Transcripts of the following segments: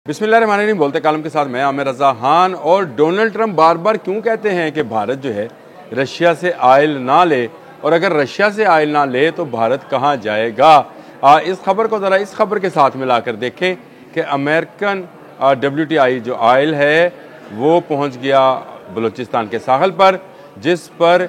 बिस्मिल्लाहिर्रहमानिर्रहीम। बोलते कालम के साथ मैं आमिर रज़ा खान। और डोनाल्ड ट्रंप बार बार क्यों कहते हैं कि भारत जो है रशिया से ऑयल ना ले, और अगर रशिया से ऑयल ना ले तो भारत कहाँ जाएगा। इस खबर को ज़रा इस खबर के साथ मिलाकर देखें कि अमेरिकन WTI जो ऑयल है वो पहुँच गया बलूचिस्तान के साहल पर, जिस पर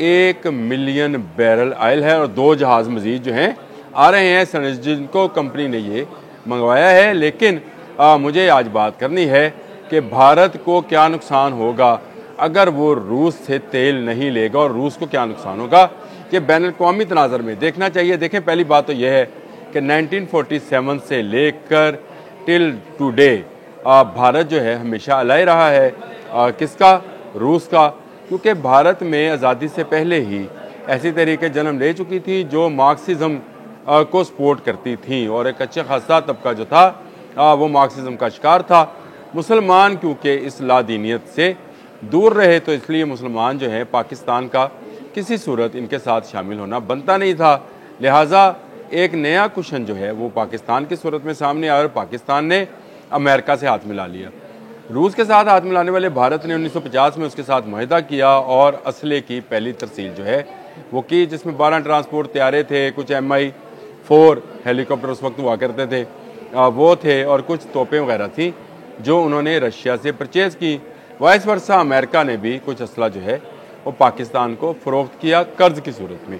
1 मिलियन बैरल ऑयल है और 2 जहाज़ मजीद जो हैं आ रहे हैं, जिनको कंपनी ने ये मंगवाया है। लेकिन मुझे आज बात करनी है कि भारत को क्या नुकसान होगा अगर वो रूस से तेल नहीं लेगा, और रूस को क्या नुकसान होगा ये बैनुल-अक़वामी तनाज़र में देखना चाहिए। देखें, पहली बात तो यह है कि 1947 से लेकर टिल टुडे भारत जो है हमेशा अलाए रहा है किसका, रूस का, क्योंकि भारत में आज़ादी से पहले ही ऐसी तरीके जन्म ले चुकी थी जो मार्क्सिज्म को सपोर्ट करती थी, और एक अच्छा खासा तबका जो था वो मार्क्सिज्म का शिकार था। मुसलमान क्योंकि इस लादीनियत से दूर रहे तो इसलिए मुसलमान जो है पाकिस्तान का किसी सूरत इनके साथ शामिल होना बनता नहीं था। लिहाजा एक नया कुशन जो है वो पाकिस्तान की सूरत में सामने आया और पाकिस्तान ने अमेरिका से हाथ मिला लिया। रूस के साथ हाथ मिलाने वाले भारत ने 1950 में उसके साथ मुआहदा किया और असले की पहली तरसील जो है वो की, जिसमें 12 ट्रांसपोर्ट तैयारे थे, कुछ MI-4 हेलीकॉप्टर उस वक्त हुआ करते थे वो थे, और कुछ तोपें वगैरह थी जो उन्होंने रशिया से परचेज़ की। वाइस वर्सा अमेरिका ने भी कुछ असला जो है वो पाकिस्तान को फ़रोख्त किया कर्ज़ की सूरत में।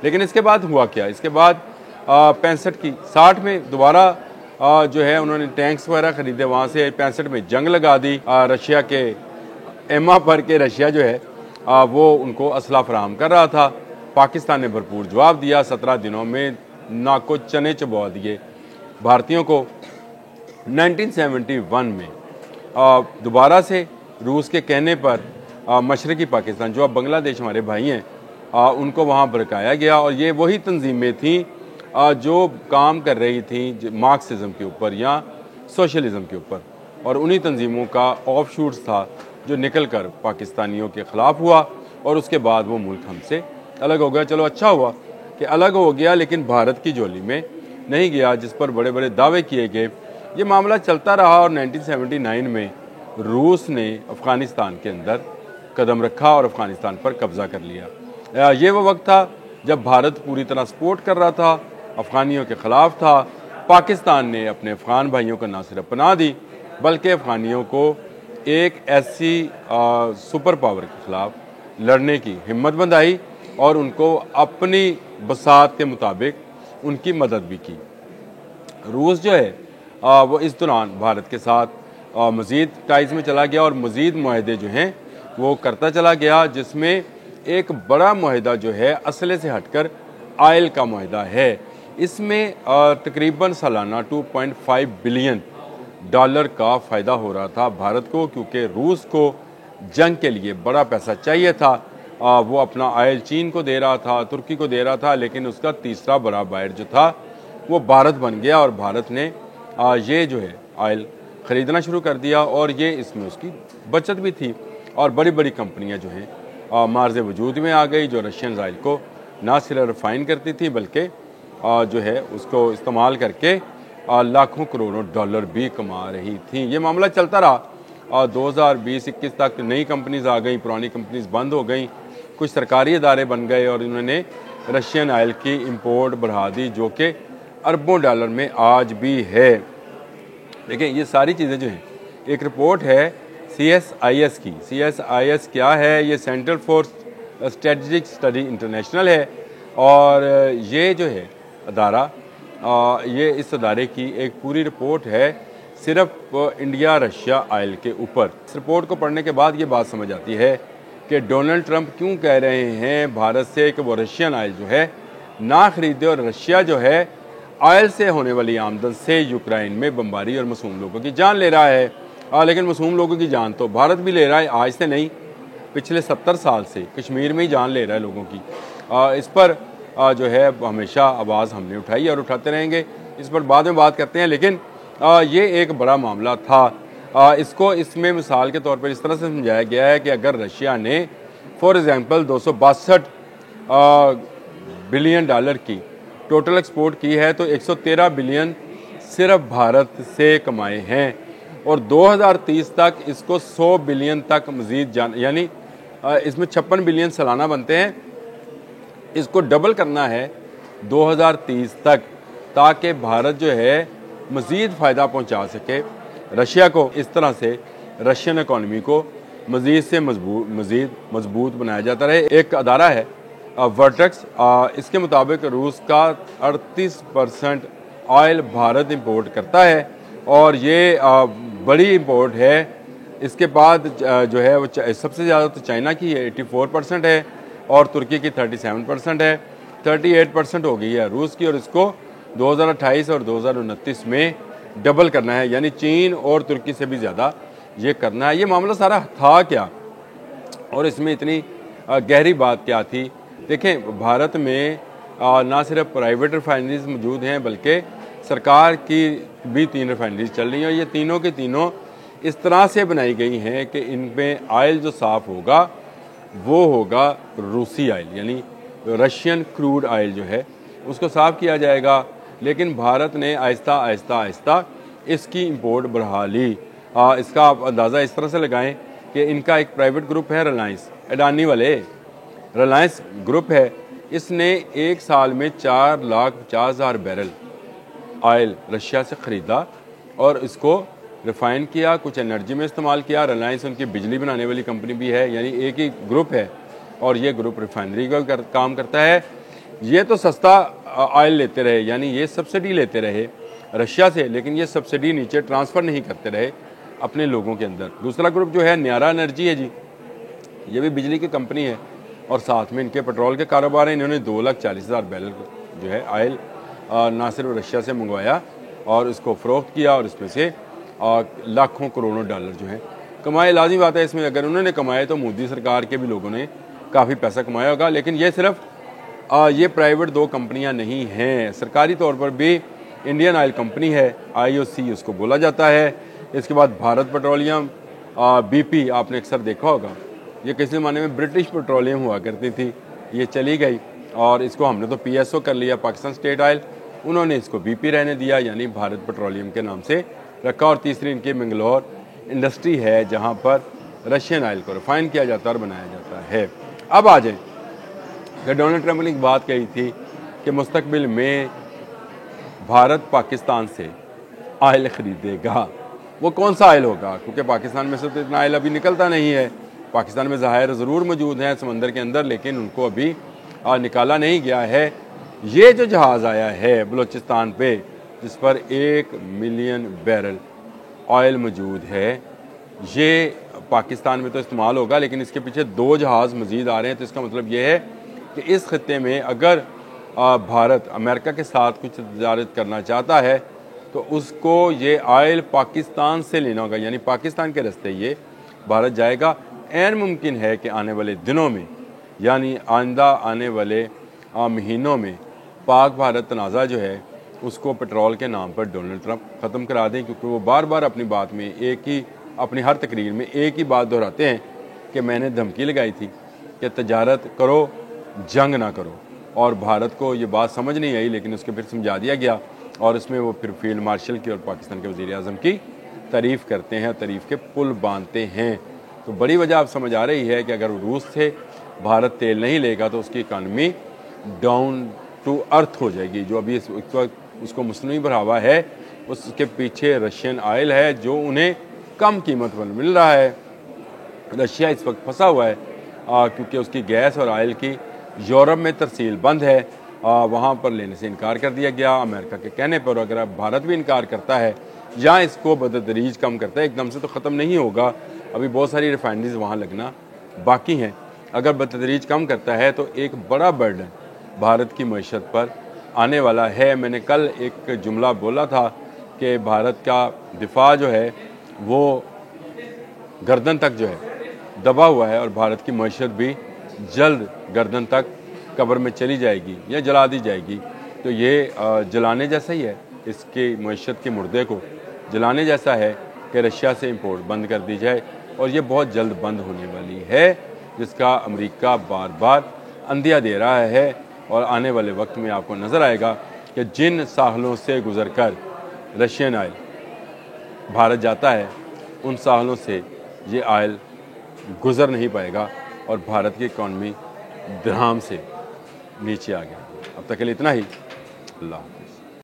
लेकिन इसके बाद हुआ क्या, इसके बाद 60 में दोबारा जो है उन्होंने टैंक्स वगैरह ख़रीदे, वहाँ से 65 में जंग लगा दी रशिया के एमा पर के रशिया जो है वो उनको असला फराहम कर रहा था। पाकिस्तान ने भरपूर जवाब दिया, 17 दिनों में नाको चने चबवा दिए भारतीयों को। 1971 में दोबारा से रूस के कहने पर मशरक़ी पाकिस्तान जो अब बांग्लादेश हमारे भाई हैं उनको वहाँ भड़काया गया, और ये वही तंजीमें थीं जो काम कर रही थी मार्क्सिज्म के ऊपर या सोशलिज़म के ऊपर, और उन्हीं तंजीमों का ऑफशूट्स था जो निकल कर पाकिस्तानियों के ख़िलाफ़ हुआ, और उसके बाद वो मुल्क हमसे अलग हो गया। चलो अच्छा हुआ कि अलग हो गया, लेकिन भारत की झोली में नहीं गया जिस पर बड़े बड़े दावे किए गए। ये मामला चलता रहा और 1979 में रूस ने अफ़गानिस्तान के अंदर कदम रखा और अफ़गानिस्तान पर कब्ज़ा कर लिया। ये वो वक्त था जब भारत पूरी तरह सपोर्ट कर रहा था, अफ़गानियों के ख़िलाफ़ था। पाकिस्तान ने अपने अफ़गान भाइयों को ना सिर्फ पनाह दी बल्कि अफ़गानियों को एक ऐसी सुपर पावर के ख़िलाफ़ लड़ने की हिम्मत बंधाई और उनको अपनी बसात के मुताबिक उनकी मदद भी की। रूस जो है वो इस दौरान भारत के साथ मज़ीद टाइज़ में चला गया और मज़ीद मुआहदे जो हैं वो करता चला गया, जिसमें एक बड़ा मुआहदा जो है असले से हटकर ऑयल का मुआहदा है। इसमें तकरीबन सालाना $2.5 बिलियन का फ़ायदा हो रहा था भारत को, क्योंकि रूस को जंग के लिए बड़ा पैसा चाहिए था। वो अपना ऑयल चीन को दे रहा था, तुर्की को दे रहा था, लेकिन उसका तीसरा बड़ा बायर जो था वो भारत बन गया, और भारत ने ये जो है ऑयल ख़रीदना शुरू कर दिया, और ये इसमें उसकी बचत भी थी। और बड़ी बड़ी कंपनियां जो हैं मार्ज़ वजूद में आ गई, जो रशियन ऑयल को ना सिर्फ रिफ़ाइन करती थी बल्कि जो है उसको इस्तेमाल करके लाखों करोड़ों डॉलर भी कमा रही थी। ये मामला चलता रहा 2020-21 तक। नई कंपनीज़ आ गई, पुरानी कंपनीज़ बंद हो गई, कुछ सरकारी इदारे बन गए और इन्होंने रशियन ऑयल की इंपोर्ट बढ़ा दी, जो कि अरबों डॉलर में आज भी है। देखिए, ये सारी चीज़ें जो हैं, एक रिपोर्ट है CSIS की। CSIS क्या है? ये centre for strategic study international है, और ये जो है अदारा ये इस अदारे की एक पूरी रिपोर्ट है सिर्फ इंडिया रशिया ऑयल के ऊपर। इस रिपोर्ट को पढ़ने के बाद ये बात समझ आती है कि डोनाल्ड ट्रंप क्यों कह रहे हैं भारत से कि वो रशियन ऑयल जो है ना खरीदे, और रशिया जो है ऑयल से होने वाली आमदन से यूक्रेन में बमबारी और मासूम लोगों की जान ले रहा है। लेकिन मासूम लोगों की जान तो भारत भी ले रहा है, आज से नहीं, पिछले 70 साल से कश्मीर में ही जान ले रहा है लोगों की। इस पर जो है हमेशा आवाज़ हमने उठाई और उठाते रहेंगे, इस पर बाद में बात करते हैं। लेकिन ये एक बड़ा मामला था। इसको इसमें मिसाल के तौर पर इस तरह से समझाया गया है कि अगर रशिया ने फॉर एग्ज़ाम्पल 262 बिलियन डॉलर की टोटल एक्सपोर्ट की है तो 113 बिलियन सिर्फ भारत से कमाए हैं। और 2030 तक इसको 100 बिलियन तक मज़ीद यानी इसमें 56 बिलियन सालाना बनते हैं, इसको डबल करना है 2030 तक, ताकि भारत जो है मज़ीद फ़ायदा पहुंचा सके रशिया को। इस तरह से रशियन इकॉनमी को मज़ीद मज़बूत बनाया जाता रहे। एक अदारा है वर्टेक्स, इसके मुताबिक रूस का 38% ऑयल भारत इंपोर्ट करता है और ये बड़ी इंपोर्ट है। इसके बाद जो है वो सबसे ज़्यादा तो चाइना की है, 84% है, और तुर्की की 37% है, 38% हो गई है रूस की, और इसको 2028 और 2029 में डबल करना है, यानी चीन और तुर्की से भी ज़्यादा ये करना है। ये मामला सारा था क्या और इसमें इतनी गहरी बात क्या थी? देखें, भारत में ना सिर्फ प्राइवेट रिफाइनरीज मौजूद हैं बल्कि सरकार की भी 3 रिफाइनरीज चल रही हैं, और ये तीनों के तीनों इस तरह से बनाई गई हैं कि इनमें ऑयल जो साफ़ होगा वो होगा रूसी ऑयल, यानी रशियन क्रूड ऑयल जो है उसको साफ़ किया जाएगा। लेकिन भारत ने आहिस्ता आहिस्ता आहिस्ता इसकी इंपोर्ट बढ़ा ली। इसका आप अंदाज़ा इस तरह से लगाएं कि इनका एक प्राइवेट ग्रुप है रिलायंस, अडानी वाले रिलायंस ग्रुप है, इसने एक साल में 4,50,000 बैरल ऑयल रशिया से ख़रीदा और इसको रिफ़ाइन किया, कुछ एनर्जी में इस्तेमाल किया। रिलायंस उनकी बिजली बनाने वाली कंपनी भी है, यानी एक ही ग्रुप है और ये ग्रुप रिफाइनरी का काम करता है। ये तो सस्ता ऑयल लेते रहे, यानी ये सब्सिडी लेते रहे रशिया से, लेकिन ये सब्सिडी नीचे ट्रांसफ़र नहीं करते रहे अपने लोगों के अंदर। दूसरा ग्रुप जो है न्यारा एनर्जी है जी, ये भी बिजली की कंपनी है और साथ में इनके पेट्रोल के कारोबार हैं। इन्होंने 2,40,000 बैरल जो है ऑयल ना सिर्फ रशिया से मंगवाया और इसको फ़रोख्त किया और इसमें से लाखों करोड़ों डॉलर जो है कमाए। लाज़मी बात है, इसमें अगर उन्होंने कमाए तो मोदी सरकार के भी लोगों ने काफ़ी पैसा कमाया होगा। लेकिन ये सिर्फ ये प्राइवेट 2 कंपनियां नहीं हैं, सरकारी तौर पर भी इंडियन ऑयल कंपनी है, IOC उसको बोला जाता है। इसके बाद भारत पेट्रोलियम, BP आपने अक्सर देखा होगा, ये किसी ज़माने में ब्रिटिश पेट्रोलियम हुआ करती थी, ये चली गई और इसको हमने तो PSO कर लिया, पाकिस्तान स्टेट ऑयल। उन्होंने इसको BP रहने दिया, यानी भारत पेट्रोलियम के नाम से रखा। और तीसरी इनकी मंगलोर इंडस्ट्री है जहाँ पर रशियन ऑयल को रिफाइन किया जाता है और बनाया जाता है। अब आ जाए कि डोनाल्ड ट्रंप ने एक बात कही थी कि मुस्तकबिल में भारत पाकिस्तान से ऑयल ख़रीदेगा। वो कौन सा ऑयल होगा? क्योंकि पाकिस्तान में से तो इतना ऑयल अभी निकलता नहीं है। पाकिस्तान में ज़खायर ज़रूर मौजूद हैं समंदर के अंदर, लेकिन उनको अभी निकाला नहीं गया है। ये जो जहाज़ आया है बलूचिस्तान पे, जिस पर 1 मिलियन बैरल ऑयल मौजूद है, ये पाकिस्तान में तो इस्तेमाल होगा, लेकिन इसके पीछे 2 जहाज़ मज़ीद आ रहे हैं। तो इसका मतलब ये है कि इस खत्ते में अगर भारत अमेरिका के साथ कुछ तजारत करना चाहता है तो उसको ये ऑयल पाकिस्तान से लेना होगा, यानी पाकिस्तान के रास्ते ये भारत जाएगा। ऐन मुमकिन है कि आने वाले दिनों में, यानी आइंदा आने वाले महीनों में पाक भारत तनाज़ा जो है उसको पेट्रोल के नाम पर डोनाल्ड ट्रंप ख़त्म करा दें, क्योंकि वो बार बार अपनी बात में अपनी हर तकरीर में एक ही बात दोहराते हैं कि मैंने धमकी लगाई थी कि तजारत करो, जंग ना करो। और भारत को ये बात समझ नहीं आई, लेकिन उसके फिर समझा दिया गया और इसमें वो फिर फील्ड मार्शल की और पाकिस्तान के वज़ीर आज़म की तारीफ़ करते हैं, तारीफ़ के पुल बांधते हैं। तो बड़ी वजह आप समझ आ रही है कि अगर रूस से भारत तेल नहीं लेगा तो उसकी इकानमी डाउन टू अर्थ हो जाएगी। जो अभी इस वक्त उसको मसनूई बढ़ावा है, उसके पीछे रशियन ऑयल है जो उन्हें कम कीमत पर मिल रहा है। रशिया इस वक्त फंसा हुआ है क्योंकि उसकी गैस और ऑयल की यूरोप में तरसील बंद है, वहाँ पर लेने से इनकार कर दिया गया अमेरिका के कहने पर। अगर अब भारत भी इनकार करता है या इसको बतदरीज कम करता है, एकदम से तो ख़त्म नहीं होगा, अभी बहुत सारी रिफाइनरीज वहाँ लगना बाकी हैं। अगर बतदरीज कम करता है तो एक बड़ा बर्डन भारत की मईशत पर आने वाला है। मैंने कल एक जुमला बोला था कि भारत का दिफा जो है वो गर्दन तक जो है दबा हुआ है और भारत की मईशत भी जल्द गर्दन तक कब्र में चली जाएगी या जला दी जाएगी। तो ये जलाने जैसा ही है, इसकी मईशत के मुर्दे को जलाने जैसा है कि रशिया से इंपोर्ट बंद कर दी जाए, और ये बहुत जल्द बंद होने वाली है, जिसका अमेरिका बार बार अंदिया दे रहा है। और आने वाले वक्त में आपको नज़र आएगा कि जिन साहलों से गुजर कर रशियन ऑयल भारत जाता है उन सालों से ये आयल गुज़र नहीं पाएगा और भारत की इकॉनमी धड़ाम से नीचे आ गया। अब तक के लिए इतना ही। अल्लाह हाफ़िज़।